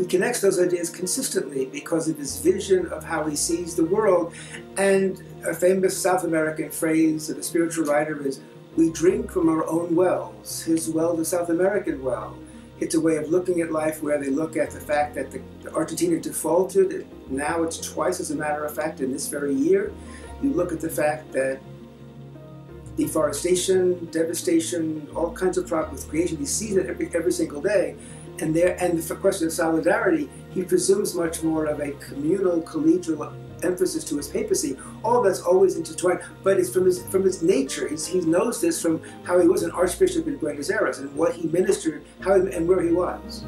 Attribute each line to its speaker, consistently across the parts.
Speaker 1: connects those ideas consistently because of his vision of how he sees the world. And a famous South American phrase of a spiritual writer is, "We drink from our own wells." His well, the South American well. It's a way of looking at life where they look at the fact that Argentina defaulted. Now it's twice, as a matter of fact, in this very year. You look at the fact that deforestation, devastation, all kinds of problems with creation, he sees it every single day. And the question of solidarity, he presumes much more of a communal, collegial emphasis to his papacy. All that's always intertwined, but it's from his nature. He knows this from how he was an archbishop in Buenos Aires and what he ministered, and where he was.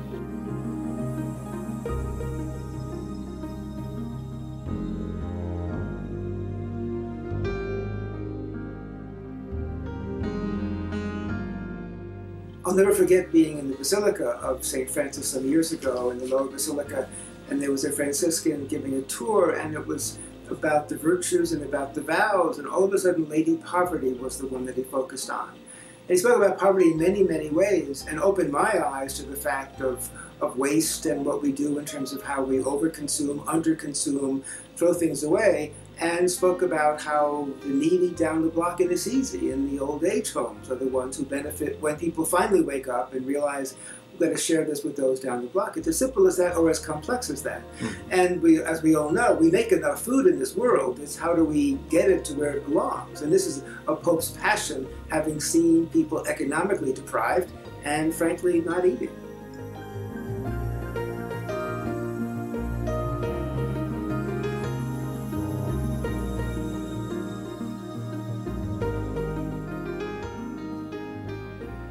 Speaker 1: I'll never forget being in the Basilica of St. Francis some years ago, in the Lower Basilica, and there was a Franciscan giving a tour, and it was about the virtues and about the vows, and all of a sudden Lady Poverty was the one that he focused on. And he spoke about poverty in many, many ways, and opened my eyes to the fact of waste and what we do in terms of how we overconsume, underconsume, throw things away, and spoke about how the needy down the block in Assisi in the old age homes are the ones who benefit when people finally wake up and realize, we've got to share this with those down the block. It's as simple as that, or as complex as that. And as we all know, we make enough food in this world. It's how do we get it to where it belongs? And this is a Pope's passion, having seen people economically deprived and frankly not eating.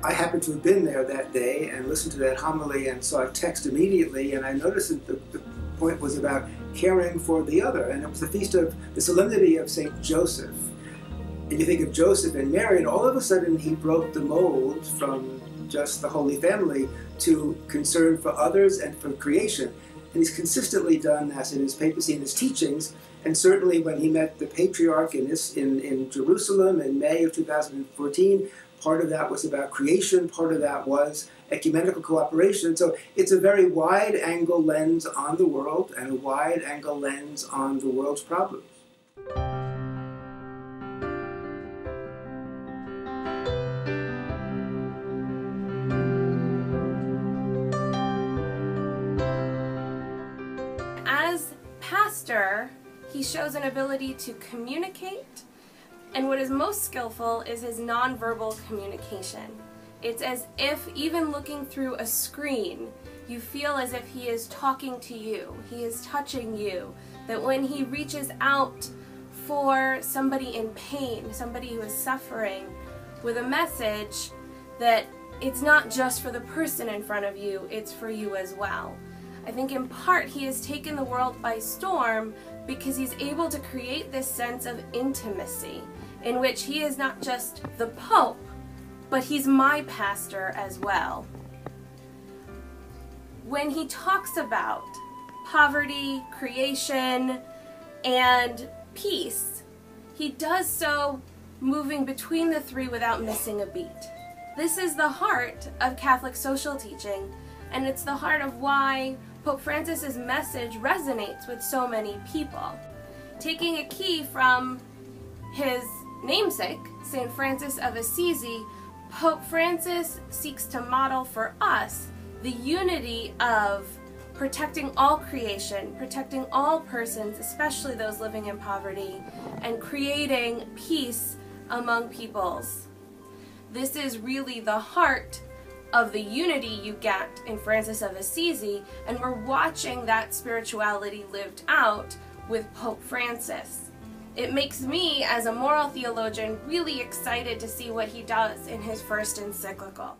Speaker 1: I happened to have been there that day and listened to that homily and saw a text immediately, and I noticed that the point was about caring for the other, and it was the solemnity of St. Joseph. And you think of Joseph and Mary, and all of a sudden he broke the mold from just the Holy Family to concern for others and for creation. And he's consistently done that in his papacy and his teachings, and certainly when he met the Patriarch in Jerusalem in May of 2014, part of that was about creation, part of that was ecumenical cooperation. So it's a very wide-angle lens on the world and a wide-angle lens on the world's problems.
Speaker 2: As pastor, he shows an ability to communicate. And what is most skillful is his nonverbal communication. It's as if, even looking through a screen, you feel as if he is talking to you, he is touching you, that when he reaches out for somebody in pain, somebody who is suffering, with a message that it's not just for the person in front of you, it's for you as well. I think in part he has taken the world by storm because he's able to create this sense of intimacy in which he is not just the Pope, but he's my pastor as well. When he talks about poverty, creation, and peace, he does so moving between the three without missing a beat. This is the heart of Catholic social teaching, and it's the heart of why Pope Francis's message resonates with so many people. Taking a key from his namesake, St. Francis of Assisi, Pope Francis seeks to model for us the unity of protecting all creation, protecting all persons, especially those living in poverty, and creating peace among peoples. This is really the heart of the unity you get in Francis of Assisi, and we're watching that spirituality lived out with Pope Francis. It makes me, as a moral theologian, really excited to see what he does in his first encyclical.